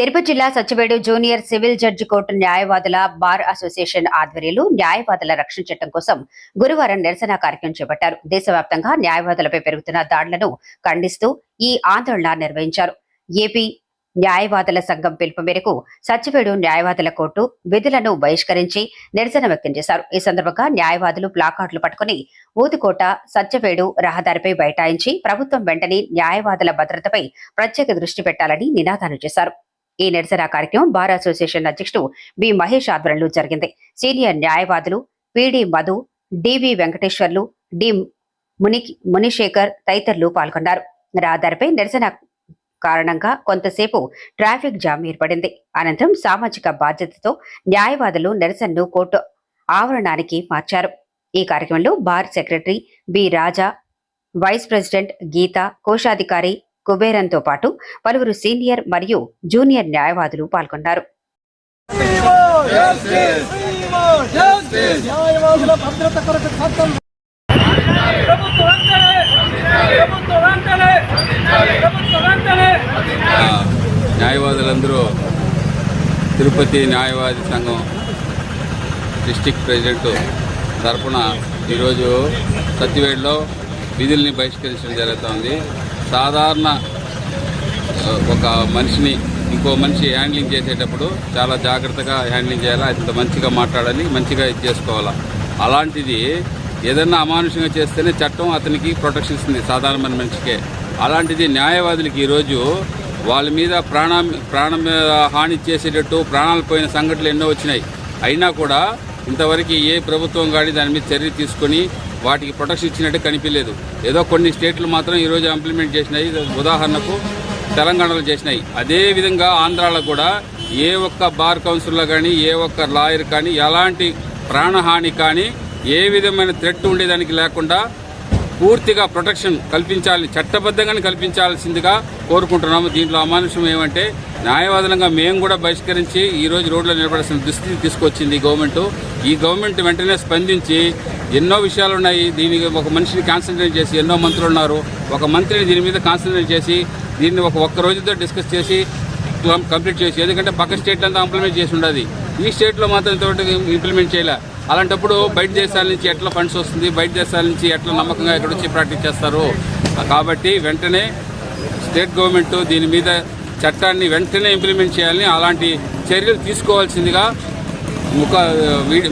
తిరుపతి జిల్లా Satyavedu junior civil judge court న్యాయవాదుల bar association ఆధ్వర్యంలో న్యాయవాదుల రక్షణ చట్టం కోసం గురువారం నిరసన కార్యక్రమం చేపట్టారు. దేశవ్యాప్తంగా న్యాయవాదులపై పెరుగుతున్న దాడులను ఖండిస్తూ ఈ ఆందోళన నిర్వహించారు. ఏపీ న్యాయవాదుల సంఘం పిలుపు మేరకు సచ్చివేడు న్యాయవాదుల కోర్టు విధులను బహిష్కరించి నిరసన వ్యక్తం చేశారు. ఈ సందర్భంగా న్యాయవాదులు ప్లాకార్డులు పట్టుకుని ఊతుకోట సచ్చివేడు రహదారిపై బైఠాయించి ప్రభుత్వం వెంటనే న్యాయవాదుల భద్రతపై ప్రత్యేక దృష్టి పెట్టాలని నినాదాలు చేశారు. ఈ నిరసన కార్యక్రమం బార్ అసోసియేషన్ అధ్యక్షుడు బి మహేష్ ఆధ్వర్యంలో జరిగింది. సీనియర్ న్యాయవాదులు పిడి మధు, డివి వెంకటేశ్వర్లు, డి మునిశేఖర్ తదితరులు పాల్గొన్నారు. రహదారిపై నిరసన కారణంగా కొంతసేపు ట్రాఫిక్ జామ్ ఏర్పడింది. అనంతరం సామాజిక బాధ్యతతో న్యాయవాదులు నిరసనను కోర్టు ఆవరణానికి మార్చారు. ఈ కార్యక్రమంలో బార్ సెక్రటరీ బి రాజా, వైస్ ప్రెసిడెంట్ గీత, కోశాధికారి కుబేరంతో పాటు పలువురు సీనియర్ మరియు జూనియర్ న్యాయవాదులు పాల్గొన్నారు. న్యాయవాదులందరూ తిరుపతి న్యాయవాది సంఘం డిస్టిక్ ప్రెసిడెంట్ తరఫున ఈరోజు సత్యవేడులో విధుల్ని బహిష్కరించడం జరుగుతోంది. సాధారణ ఒక మనిషిని ఇంకో మనిషి హ్యాండ్లింగ్ చేసేటప్పుడు చాలా జాగ్రత్తగా హ్యాండ్లింగ్ చేయాలి, అంత మంచిగా మాట్లాడాలి, మంచిగా ఇది చేసుకోవాలి. అలాంటిది ఏదన్నా అమానుషంగా చేస్తేనే చట్టం అతనికి ప్రొటెక్షన్ ఇస్తుంది సాధారణ మనిషికే. అలాంటిది న్యాయవాదులకి ఈరోజు వాళ్ళ మీద ప్రాణం హాని చేసేటట్టు ప్రాణాలు పోయిన సంఘటనలు ఎన్నో వచ్చినాయి. అయినా కూడా ఇంతవరకు ఏ ప్రభుత్వం కానీ దాని మీద చర్య తీసుకొని వాటికి ప్రొటెక్షన్ ఇచ్చినట్టు కనిపించలేదు. ఏదో కొన్ని స్టేట్లు మాత్రం ఈరోజు ఇంప్లిమెంట్ చేసినాయి. ఉదాహరణకు తెలంగాణలో చేసినాయి. అదేవిధంగా ఆంధ్రాలో కూడా ఏ ఒక్క బార్ కౌన్సిల్లో కానీ ఏ ఒక్క లాయర్ కానీ ఎలాంటి ప్రాణహాని కానీ ఏ విధమైన థ్రెట్ ఉండేదానికి లేకుండా పూర్తిగా ప్రొటెక్షన్ కల్పించాలి, చట్టబద్ధంగానే కల్పించాల్సిందిగా కోరుకుంటున్నాము. దీంట్లో అమానుషం ఏమంటే న్యాయవాదులంగా మేము కూడా బహిష్కరించి ఈరోజు రోడ్లో నిలబడాల్సిన దుస్థితి తీసుకొచ్చింది గవర్నమెంట్. ఈ గవర్నమెంట్ వెంటనే స్పందించి ఎన్నో విషయాలు ఉన్నాయి, దీనికి ఒక మనిషిని కాన్సన్ట్రేట్ చేసి, ఎన్నో మంత్రులు ఉన్నారు, ఒక మంత్రిని దీని మీద కాన్సన్ట్రేట్ చేసి దీన్ని ఒక్క రోజుతో డిస్కస్ చేసి కంప్లీట్ చేసి, ఎందుకంటే పక్క స్టేట్ అంతా ఇంప్లిమెంట్ చేసి ఉండదు, ఈ స్టేట్లో మాత్రం ఇంతవరకు ఇంప్లిమెంట్ చేయలే. అలాంటప్పుడు బయట దేశాల నుంచి ఎట్లా ఫండ్స్ వస్తుంది, బయట దేశాల నుంచి ఎట్లా నమ్మకంగా ఇక్కడ వచ్చి ప్రాక్టీస్ చేస్తారు. కాబట్టి వెంటనే స్టేట్ గవర్నమెంట్ దీని మీద చట్టాన్ని వెంటనే ఇంప్లిమెంట్ చేయాలని, అలాంటి చర్యలు తీసుకోవాల్సిందిగా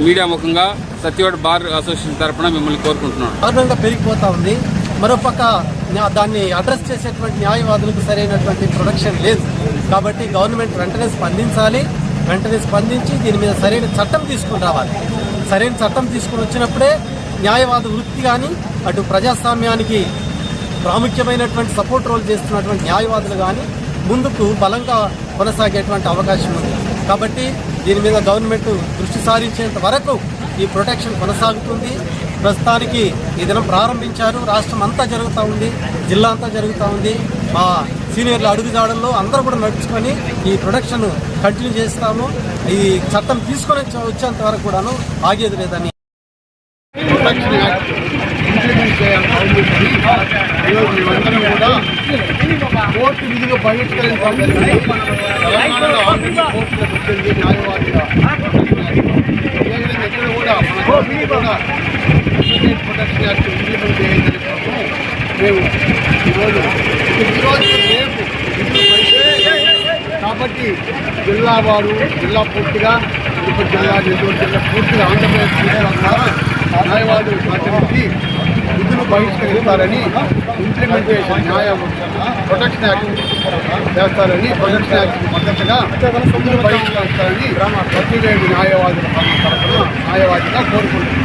మీడియా ముఖంగా సత్యవేడు బార్ అసోసియేషన్ తరఫున మిమ్మల్ని కోరుకుంటున్నాను. దారుణంగా పెరిగిపోతా ఉంది. మరోపక్క దాన్ని అడ్రస్ చేసేటువంటి న్యాయవాదులకు సరైనటువంటి ప్రొటెక్షన్ లేదు. కాబట్టి గవర్నమెంట్ వెంటనే స్పందించాలి. వెంటనే స్పందించి దీని మీద సరైన చట్టం తీసుకుని రావాలి. సరైన చట్టం తీసుకుని వచ్చినప్పుడే న్యాయవాద వృత్తి కానీ అటు ప్రజాస్వామ్యానికి ప్రాముఖ్యమైనటువంటి సపోర్ట్ రోల్ చేస్తున్నటువంటి న్యాయవాదులు కానీ ముందుకు బలంగా కొనసాగేటువంటి అవకాశం ఉంది. కాబట్టి దీని మీద గవర్నమెంట్ దృష్టి సారించేంత వరకు ఈ ప్రొటెక్షన్ కొనసాగుతుంది. ప్రస్తుతానికి ఈ దినం ప్రారంభించారు. రాష్ట్రం అంతా జరుగుతూ ఉంది, జిల్లా అంతా జరుగుతూ ఉంది. మా సీనియర్ల అడుగుజాడల్లో అందరూ కూడా నడుచుకొని ఈ ప్రొటెక్షన్ కంటిన్యూ చేస్తాము. ఈ చట్టం తీసుకొని వచ్చేంత వరకు కూడాను ఆగేది లేదని ప్రొటెక్షన్ యాక్ట్ ఇంప్లిమెంట్ చేయాలని మేమందరం కూడా కోర్టు విధిగా బహిష్కరించాలి. తెలంగాణలో కోర్టులకు వచ్చింది న్యాయవాదుల ఎక్కడ కూడా మన కూడా ప్రొటెక్షన్ యాక్ట్ ఇంప్లిమెంట్ చేయాలని మేము ఈరోజు రేపు కాబట్టి జిల్లా వారు జిల్లా పూర్తిగా తిరుపతి జిల్లా, నెల్లూరు జిల్లా పూర్తిగా ఆంధ్రప్రదేశ్ న్యాయవాదులు సహకరించి విధులు బహిష్కరిస్తారని, ఇంప్లిమెంటేషన్ ప్రొటెక్షన్ యాక్ట్ చేస్తారని, ప్రొటెక్షన్ యాక్ట్ మద్దతుగా విధులు బహిష్కరిస్తారని సత్యవేడు న్యాయవాదుల తరఫున న్యాయవాదిగా కోరుకుంటున్నారు.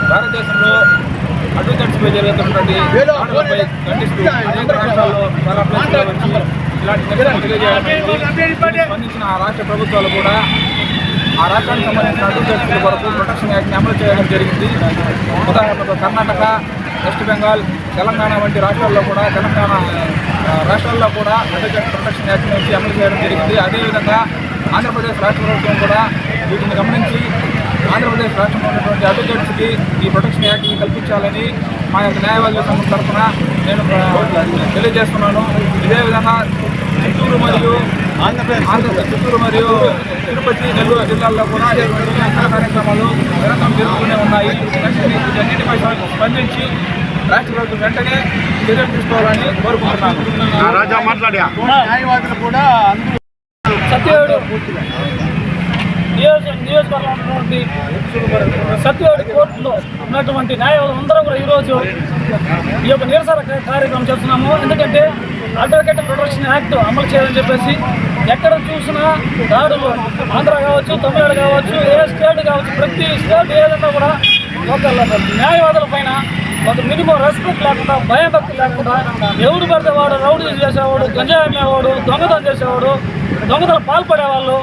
భారతదేశంలో అడ్వకేట్స్పై జరుగుతున్నటువంటి ఖండిస్తూ అనేక రాష్ట్రాల్లో చాలా ప్లేసుల నుంచి ఇలాంటి తెలియజేయాలని స్పందించిన ఆ రాష్ట్ర ప్రభుత్వాలు కూడా ఆ రాష్ట్రానికి సంబంధించిన అడ్వకేట్స్ల కొరకు ప్రొటెక్షన్ యాక్ట్ని అమలు చేయడం జరిగింది. ఉదాహరణకు కర్ణాటక, వెస్ట్ బెంగాల్, తెలంగాణ వంటి రాష్ట్రాల్లో కూడా అడ్వకేట్ ప్రొటెక్షన్ యాక్ట్ నుంచి అమలు చేయడం జరిగింది. అదేవిధంగా ఆంధ్రప్రదేశ్ రాష్ట్ర ప్రభుత్వం కూడా వీటిని గమనించి ఆంధ్రప్రదేశ్ రాష్ట్రంలో ఉన్నటువంటి అడ్వకేట్స్కి ఈ ప్రొటెక్షన్ యాక్ట్ని కల్పించాలని మా యొక్క న్యాయవాదుల సంఘం తరఫున నేను తెలియజేస్తున్నాను. ఇదే విధంగా చిత్తూరు మరియు తిరుపతి, నెల్లూరు జిల్లాల్లో కూడా నిరసన కార్యక్రమాలు నిరంతరం జరుగుతూనే ఉన్నాయి. వీటన్నిటిపై స్పందించి రాష్ట్ర ప్రభుత్వం వెంటనే చర్యలు తీసుకోవాలని కోరుకుంటున్నాను. న్యాయవాదులు కూడా సత్యవేడు నియోజకవర్గంలో ఉన్నటువంటి సత్యవేడు కోర్టులో ఉన్నటువంటి న్యాయవాదులు అందరూ కూడా ఈరోజు ఈ యొక్క నిరసన కార్యక్రమం చేస్తున్నాము. ఎందుకంటే అడ్వకేట్ ప్రొటెక్షన్ యాక్ట్ అమలు చేయాలని చెప్పేసి ఎక్కడ చూసినా దాడులు, ఆంధ్ర కావచ్చు, తమిళనాడు కావచ్చు, ఏ స్టేట్ కావచ్చు, ప్రతి స్టేట్ ఏదైనా కూడా ఒక న్యాయవాదుల పైన ఒక మినిమం రెస్పెక్ట్ లేకుండా, భయభక్తి లేకుండా ఎవరు పడితే వాడు రౌడీ చేసేవాడు, గంజా అమ్మేవాడు, దొంగతనం చేసేవాడు, దొంగతనం పాల్పడేవాళ్ళు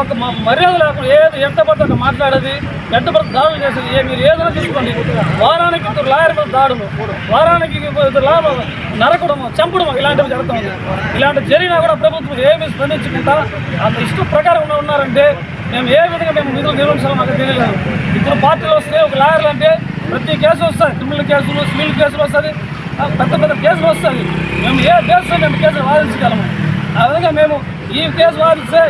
ఒక మర్యాద లేకుండా ఏది ఎంత పడితే మాట్లాడేది, ఎంత పడితే దాడులు చేసేది. మీరు ఏదైనా తీసుకోండి, వారానికి ఇద్దరు లాయర్ మీద దాడులు, వారానికి నరకడము, చంపడము ఇలాంటివి జరుగుతుంది. ఇలాంటివి జరిగినా కూడా ప్రభుత్వం ఏమీ స్పందించకుండా అంత ఇష్టం ప్రకారం ఉన్నారంటే మేము ఏ విధంగా నిధులు నిర్వహించాలో మాకు తెలియలేదు. ఇప్పుడు పార్టీలు వస్తే ఒక లాయర్లు అంటే ప్రతి కేసు వస్తుంది, క్రిమినల్ కేసులు, సివిల్ కేసులు వస్తుంది, పెద్ద పెద్ద కేసులు వస్తుంది. మేము ఏ కేసులో మేము కేసులు వాదించగలము. ఆ విధంగా మేము ఈ కేసు వాదిస్తే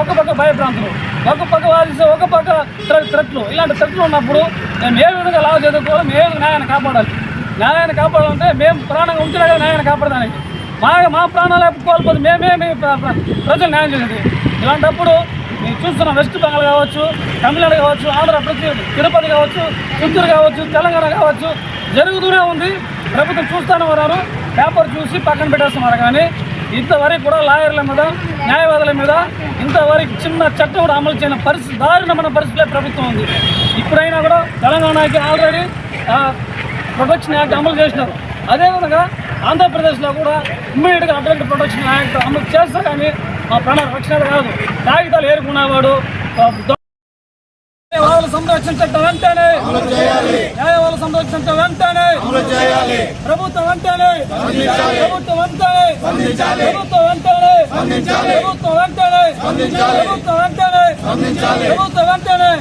ఒక పక్క భయభ్రాంతులు, ఒక పక్క వాదిస్తే ఒక పక్క థ్రెట్లు, ఇలాంటి థ్రెట్లు ఉన్నప్పుడు మేము ఏ విధంగా లాభ చదువుకోవాలి, మేము ఏ విధంగా న్యాయాన్ని కాపాడాలి. న్యాయాన్ని కాపాడాలంటే మేము ప్రాణంగా ఉంచినా కదా న్యాయాన్ని కాపాడడానికి. మా ప్రాణాలు కోల్పోతే మేమే ప్రజలు న్యాయం చేసేది. ఇలాంటప్పుడు మీరు చూస్తున్న వెస్ట్ బెంగాల్ కావచ్చు, తమిళనాడు కావచ్చు, ఆంధ్రప్రదేశ్, తిరుపతి కావచ్చు, చిత్తూరు కావచ్చు, తెలంగాణ కావచ్చు, జరుగుతూనే ఉంది. ప్రభుత్వం చూస్తూనే ఉన్నారు, పేపర్ చూసి పక్కన పెట్టేస్తున్నారు. కానీ ఇంతవరకు కూడా లాయర్ల మీద, న్యాయవాదుల మీద ఇంతవరకు చిన్న చట్టం కూడా అమలు చేయని పరిస్థితి, దారుణమైన పరిస్థితిలో ప్రభుత్వం ఉంది. ఇప్పుడైనా కూడా తెలంగాణకి ఆల్రెడీ ప్రొటెక్షన్ యాక్ట్ అమలు చేసినారు. అదేవిధంగా ఆంధ్రప్రదేశ్లో కూడా ఇమ్మీడియట్గా అడ్వకేట్ ప్రొటెక్షన్ యాక్ట్ అమలు చేస్తే కానీ మా ప్రాణ రక్షణ కాదు. కాగితాలు ఏరుకునేవాడు, న్యాయవాదుల సంరక్షణ చట్టం వెంటనే, న్యాయవాదుల సంరక్షణ చట్టం వెంటనే, ప్రభుత్వం వెంటనే, ప్రభుత్వం వెంటనే, ప్రభుత్వం వెంటనే, ప్రభుత్వం వెంటనే, ప్రభుత్వం వెంటనే, ప్రభుత్వం వెంటనే.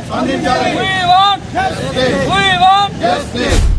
We want justice.